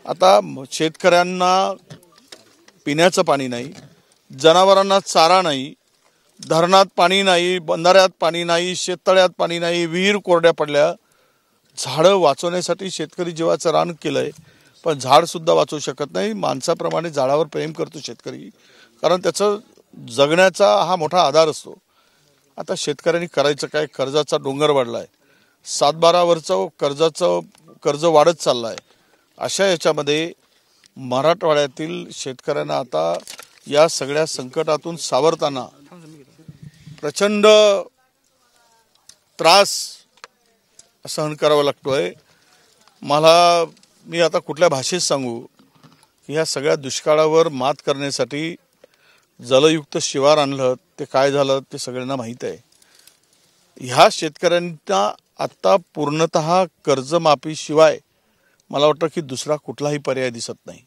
आता शेतकऱ्यांना पिण्याचं पाणी नाही, जनावरांना चारा नाही, धरणात पाणी नाही, बंधाऱ्यात पाणी नाही, शेततळ्यात पाणी नाही, विहीर कोरड्या पडल्या। झाडं वाचवण्यासाठी शेतकरी जीवाचं रान केलंय, पण झाड सुद्धा वाचवू शकत नाही। माणसाप्रमाणे झाडावर प्रेम करतो शेतकरी, कारण त्याचं जगण्याचा हा मोठा आधार असतो। आता शेतकऱ्यांनी करायचं काय? कर्जाचा डोंगर वाढलाय, 7-12 वरचं कर्ज वाढत चाललाय। अशा याच्यामध्ये मराठवाड्यातील शेतकऱ्यांना आता या सगळ्या संकटातून सावरताना प्रचंड त्रास सहन करावा लागतोय। मी आता कुठल्या भाषेत सांगू की ह्या सगळ्या दुष्काळावर मात करण्यासाठी जलयुक्त शिवार आणलं, ते काय झालं ते सगळ्यांना माहीत आहे। ह्या शेतकऱ्यांना आता पूर्णतः कर्जमाफीशिवाय मला वाटतं की दुसरा कुठलाही पर्याय दिसत नाही।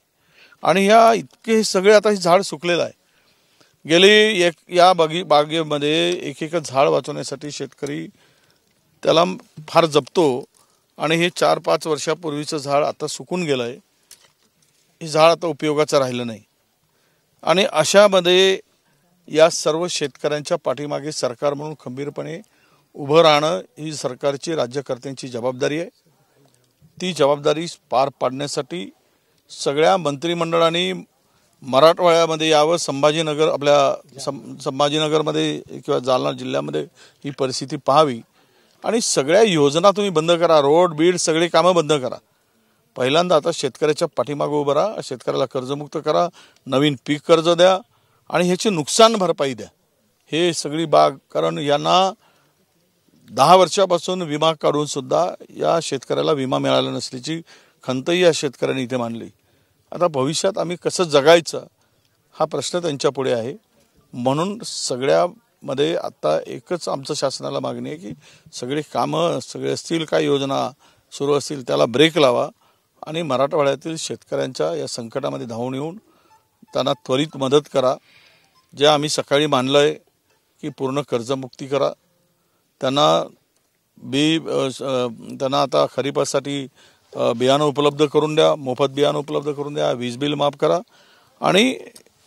आणि ह्या इतके सगळे आता हे झाड सुकलेलं आहे। गेली या बागेमध्ये एक झाड वाचवण्यासाठी शेतकरी त्याला फार जपतो, आणि हे 4-5 वर्षापूर्वीचं झाड आता सुकून गेलंय। हे झाड आता उपयोगाचं राहिलं नाही। आणि अशामध्ये या सर्व शेतकऱ्यांच्या पाठीमागे सरकार म्हणून खंबीरपणे उभं राहणं ही सरकारची, राज्यकर्त्यांची जबाबदारी आहे। ती जबाबदारी पार पाडण्यासाठी सगळ्या मंत्रिमंडळाने मराठवाड्यामध्ये यावं, संभाजीनगरमध्ये किंवा जालना जिल्ह्यामध्ये ही परिस्थिती पाहावी, आणि सगळ्या योजना तुम्ही बंद करा, रोड बीड सगळे कामं बंद करा। पहिल्यांदा आता शेतकऱ्याच्या पाठीमागे उभं राहा, शेतकऱ्याला कर्जमुक्त करा, नवीन पीक कर्ज द्या, आणि ह्याची नुकसान भरपाई द्या। हे सगळी बाग, कारण यांना 10 वर्षापासून विमा काढून सुद्धा या शेतकऱ्याला विमा मिळाला नसल्याची खंतही या शेतकऱ्यांनी इथे मांडली। आता भविष्यात आम्ही कसं जगायचं हा प्रश्न त्यांच्या पुढे आहे। म्हणून सगळ्यामध्ये आता एकच आमचं शासनाला मागणी आहे की सगळे कामं सगळे असतील, काय योजना सुरू असतील त्याला ब्रेक लावा, आणि मराठवाड्यातील शेतकऱ्यांच्या या संकटामध्ये धावून येऊन त्यांना त्वरित मदत करा। जे आम्ही सकाळी मानलंय की पूर्ण कर्जमुक्ती करा, त्यांना आता खरीपासाठी बियाणं उपलब्ध करून द्या, मोफत बियाणं उपलब्ध करून द्या, वीज बिल माफ करा, आणि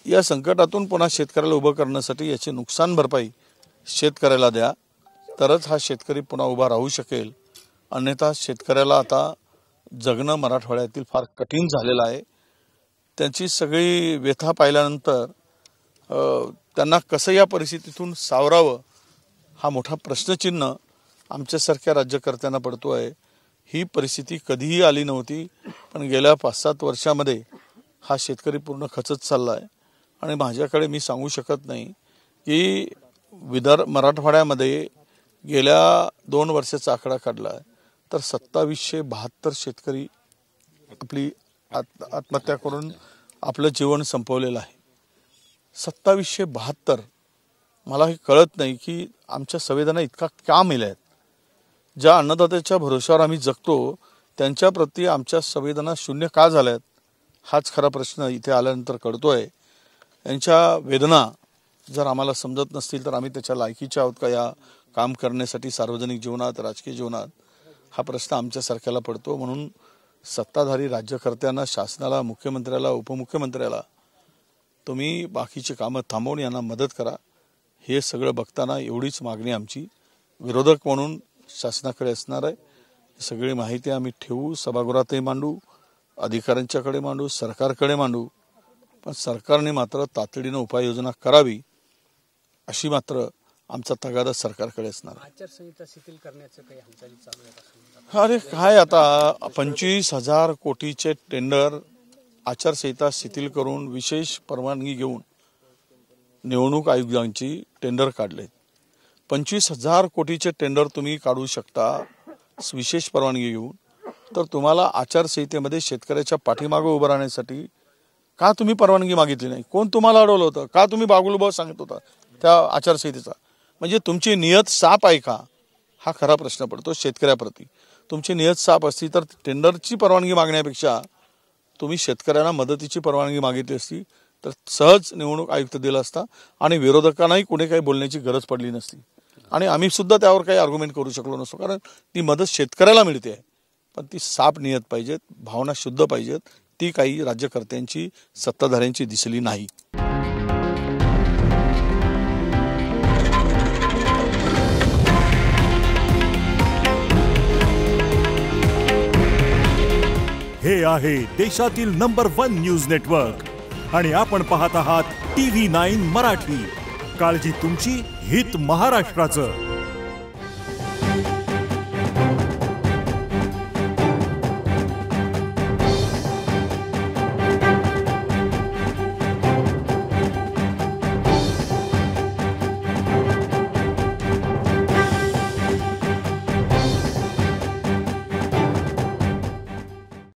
या संकटातून पुन्हा शेतकऱ्याला उभं करण्यासाठी याची नुकसान भरपाई शेतकऱ्याला द्या, तरच हा शेतकरी पुन्हा उभा राहू शकेल। अन्यथा शेतकऱ्याला आता जगणं मराठवाड्यातील फार कठीण झालेलं आहे। त्यांची सगळी व्यथा पाहिल्यानंतर त्यांना कसं या परिस्थितीतून सावरावं हा मोठा प्रश्नचिन्ह आमच्यासारख्या राज्यकर्त्यांना पडतो आहे। ही परिस्थिती कधीही आली नव्हती, पण गेल्या 5-7 वर्षामध्ये हा शेतकरी पूर्ण खचत चालला आहे। आणि माझ्याकडे मी सांगू शकत नाही की मराठवाड्यामध्ये गेल्या 2 वर्षाचा आकडा काढला आहे तर 2772 शेतकरी आपली आत्महत्या करून आपलं जीवन संपवलेलं आहे। 2772। मला हे कळत नाही की आमच्या संवेदना इतका का मेल्यात। ज्या अन्नदात्याच्या भरोश्यावर आम्ही जगतो त्यांच्याप्रती आमच्या संवेदना शून्य का झाल्यात हाच खरा प्रश्न इथे आल्यानंतर कळतोय। यांच्या वेदना जर आम्हाला समजत नसतील तर आम्ही त्याच्या लायकीचे आहोत का या काम करण्यासाठी सार्वजनिक जीवनात, राजकीय जीवनात, हा प्रश्न आमच्यासारख्याला पडतो। म्हणून सत्ताधारी राज्यकर्त्यांना, शासनाला, मुख्यमंत्र्याला, उपमुख्यमंत्र्याला तुम्ही बाकीची कामं थांबवून यांना मदत करा। हे सगळं बघताना एवढीच मागणी आमची विरोधक म्हणून शासनाकडे असणार आहे। सगळी माहिती आम्ही ठेवू, सभागृहातही मांडू, अधिकाऱ्यांच्याकडे मांडू, सरकारकडे मांडू, पण सरकारने मात्र तातडीनं उपाययोजना करावी अशी मात्र आमचा तगादा सरकारकडे असणार आहे। आचारसंहिता शिथिल करण्याचं काही हालचाली चालू आहेत? अरे काय, आता 25,000 कोटीचे टेंडर आचारसंहिता शिथिल करून विशेष परवानगी घेऊन निवडणूक आयोगांची टेंडर काढले। 25,000 कोटीचे टेंडर तुम्ही काढू शकता विशेष परवानगी घेऊन, तर तुम्हाला आचारसंहितेमध्ये शेतकऱ्याच्या पाठीमागे उभं राहण्यासाठी का तुम्ही परवानगी मागितली नाही? कोण तुम्हाला अडवलं होतं? का तुम्ही बागुलभाव सांगत होता त्या आचारसंहितेचा? म्हणजे तुमची नियत साफ आहे का हा खरा प्रश्न पडतो शेतकऱ्याप्रती। तुमची नियत साफ असती तर टेंडरची परवानगी मागण्यापेक्षा तुम्ही शेतकऱ्यांना मदतीची परवानगी मागितली असती तर सहज निवडणूक आयुक्त दिला असता, आणि विरोधकांनाही कुठे काही बोलण्याची गरज पडली नसती, आणि आम्ही सुद्धा त्यावर काही आर्ग्युमेंट करू शकलो नसतो। कारण ती मदत शेतकऱ्याला मिळते आहे, पण ती साफ नियत पाहिजेत, भावना शुद्ध पाहिजेत, ती काही राज्यकर्त्यांची, सत्ताधाऱ्यांची दिसली नाही. हे आहे देशातील नंबर 1 न्यूज नेटवर्क आणि आपण पाहत आहात TV9 मराठी. काळजी तुमची, हित महाराष्ट्राचं.